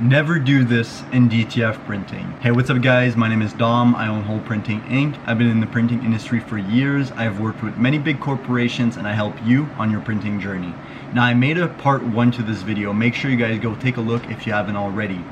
Never do this in DTF printing. Hey, what's up guys? My name is Dom. I own Whole Printing Inc. I've been in the printing industry for years. I've worked with many big corporations and I help you on your printing journey. Now I made a part 1 to this video. Make sure you guys go take a look if you haven't already.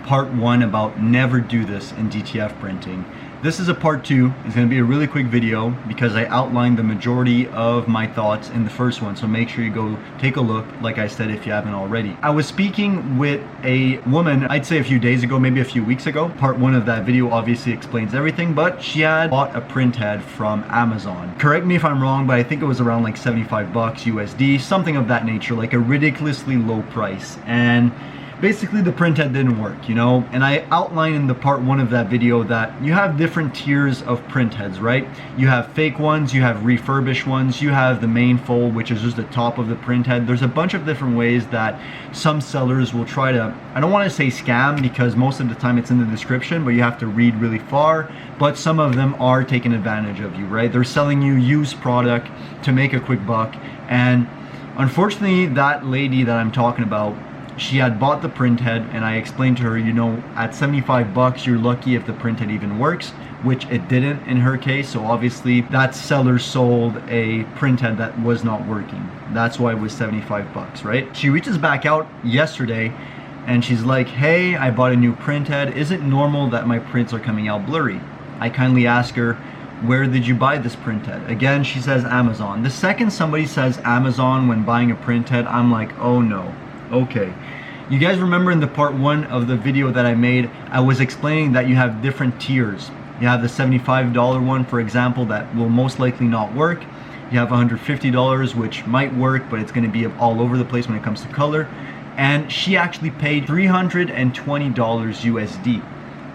Part 1 about never do this in DTF printing. This is a part 2. It's going to be a really quick video because I outlined the majority of my thoughts in the first one, so make sure you go take a look, like I said, if you haven't already. I was speaking with a woman, I'd say a few days ago, maybe a few weeks ago. Part 1 of that video obviously explains everything, but she had bought a print head from Amazon. Correct me if I'm wrong, but I think it was around like 75 bucks USD, something of that nature, like a ridiculously low price. And basically the print head didn't work, you know, and I outlined in the part 1 of that video that you have different tiers of print heads, right? You have fake ones, you have refurbished ones, you have the main fold, which is just the top of the print head. There's a bunch of different ways that some sellers will try to, I don't want to say scam because most of the time it's in the description, but you have to read really far, but some of them are taking advantage of you, right? They're selling you used product to make a quick buck, and unfortunately that lady that I'm talking about, she had bought the print head, and I explained to her, you know, at 75 bucks, you're lucky if the print head even works, which it didn't in her case. So obviously that seller sold a print head that was not working. That's why it was 75 bucks, right? She reaches back out yesterday and she's like, hey, I bought a new print head. Is it normal that my prints are coming out blurry? I kindly ask her, where did you buy this print head? Again, she says Amazon. The second somebody says Amazon when buying a print head, I'm like, oh no. Okay, you guys remember in the part 1 of the video that I made, I was explaining that you have different tiers. You have the $75 one, for example, that will most likely not work. You have $150, which might work, but it's going to be all over the place when it comes to color. And she actually paid $320 USD,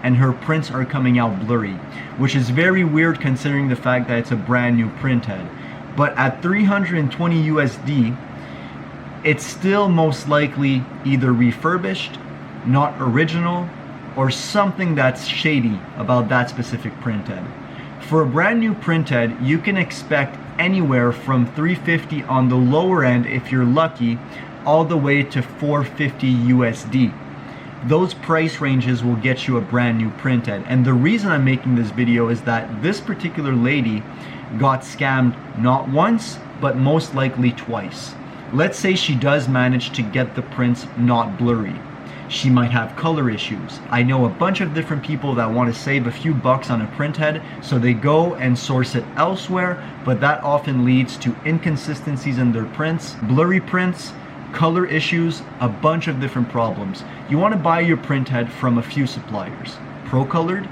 and her prints are coming out blurry, which is very weird considering the fact that it's a brand new print head. But at $320 USD, it's still most likely either refurbished, not original, or something that's shady about that specific print head. For a brand new print head, you can expect anywhere from $350 on the lower end if you're lucky, all the way to $450 USD. Those price ranges will get you a brand new print head. And the reason I'm making this video is that this particular lady got scammed not once, but most likely twice. Let's say she does manage to get the prints not blurry. She might have color issues. I know a bunch of different people that want to save a few bucks on a print head, so they go and source it elsewhere, but that often leads to inconsistencies in their prints, blurry prints, color issues, a bunch of different problems. You want to buy your print head from a few suppliers. Pro-colored,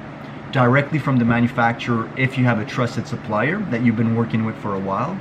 directly from the manufacturer if you have a trusted supplier that you've been working with for a while.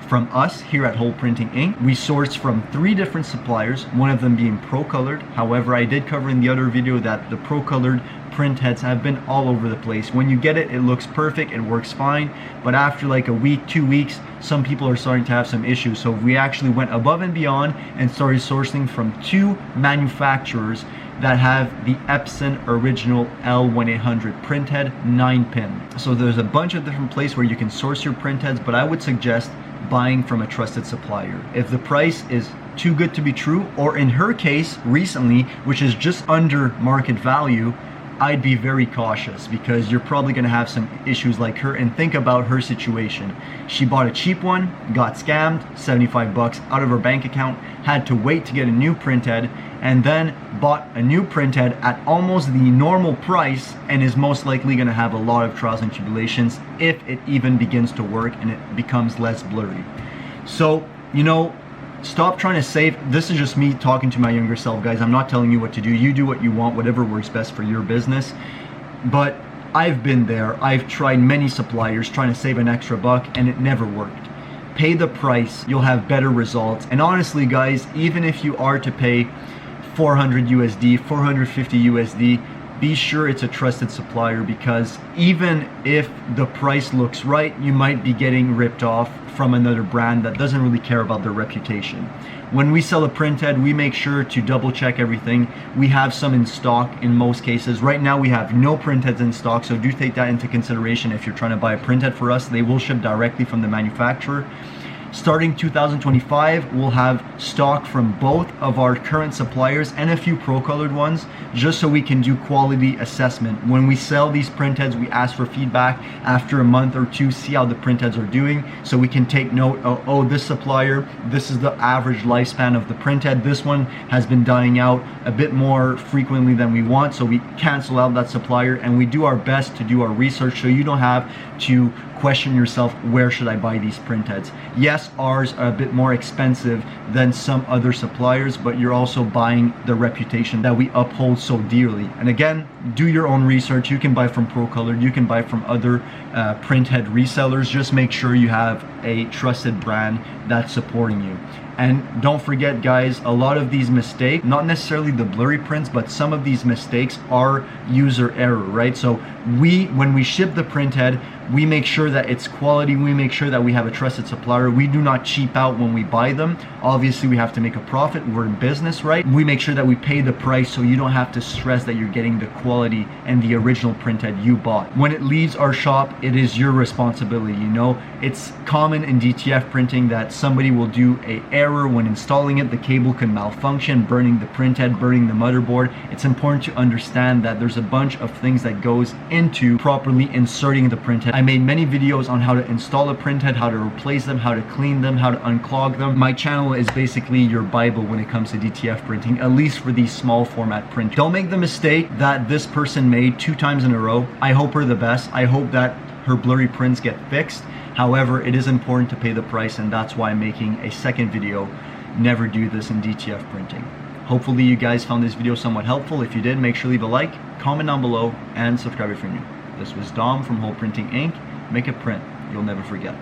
From us here at Whole Printing Inc., we source from 3 different suppliers, one of them being Pro-colored. However, I did cover in the other video that the Pro-colored print heads have been all over the place. When you get it, it looks perfect, it works fine, but after like a week, 2 weeks, some people are starting to have some issues. So we actually went above and beyond and started sourcing from 2 manufacturers that have the Epson original L1800 print head 9-pin. So there's a bunch of different places where you can source your print heads, but I would suggest buying from a trusted supplier. If the price is too good to be true, or in her case recently, which is just under market value, I'd be very cautious because you're probably going to have some issues like her. And think about her situation. She bought a cheap one, got scammed, 75 bucks out of her bank account, had to wait to get a new print head, and then bought a new print head at almost the normal price, and is most likely going to have a lot of trials and tribulations if it even begins to work and it becomes less blurry. So, you know, stop trying to save. This is just me talking to my younger self, guys. I'm not telling you what to do. You do what you want, whatever works best for your business. But I've been there. I've tried many suppliers trying to save an extra buck, and it never worked. Pay the price. You'll have better results. And honestly, guys, even if you are to pay 400 USD, 450 USD, be sure it's a trusted supplier, because even if the price looks right, you might be getting ripped off from another brand that doesn't really care about their reputation. When we sell a print head, we make sure to double check everything. We have some in stock in most cases. Right now we have no print heads in stock, so do take that into consideration if you're trying to buy a print head for us. They will ship directly from the manufacturer. Starting 2025, we'll have stock from both of our current suppliers and a few pro-colored ones, just so we can do quality assessment. When we sell these printheads, we ask for feedback after a month or two, see how the printheads are doing, so we can take note of, oh, this supplier, this is the average lifespan of the printhead. This one has been dying out a bit more frequently than we want, so we cancel out that supplier, and we do our best to do our research so you don't have to question yourself, where should I buy these printheads? Yes, ours are a bit more expensive than some other suppliers, but you're also buying the reputation that we uphold so dearly. And again, do your own research. You can buy from ProColored, you can buy from other printhead resellers. Just make sure you have a trusted brand that's supporting you. And don't forget, guys, a lot of these mistakes, not necessarily the blurry prints, but some of these mistakes are user error, right? So when we ship the printhead, we make sure that it's quality, we make sure that we have a trusted supplier. We do not cheap out when we buy them. Obviously, we have to make a profit. We're in business, right? We make sure that we pay the price so you don't have to stress that you're getting the quality and the original printhead you bought. When it leaves our shop, it is your responsibility, you know? It's common in DTF printing that somebody will do an error when installing it. The cable can malfunction, burning the printhead, burning the motherboard. It's important to understand that there's a bunch of things that goes into properly inserting the printhead. I made many videos on how to install a printhead, how to replace them, how to clean them, how to unclog them. My channel is basically your Bible when it comes to DTF printing, at least for these small format prints. Don't make the mistake that this person made 2 times in a row. I hope her the best. I hope that her blurry prints get fixed. However, it is important to pay the price, and that's why I'm making a second video. Never do this in DTF printing. Hopefully you guys found this video somewhat helpful. If you did, make sure to leave a like, comment down below, and subscribe if you're new. This was Dom from Whole Printing Inc. Make a print you'll never forget.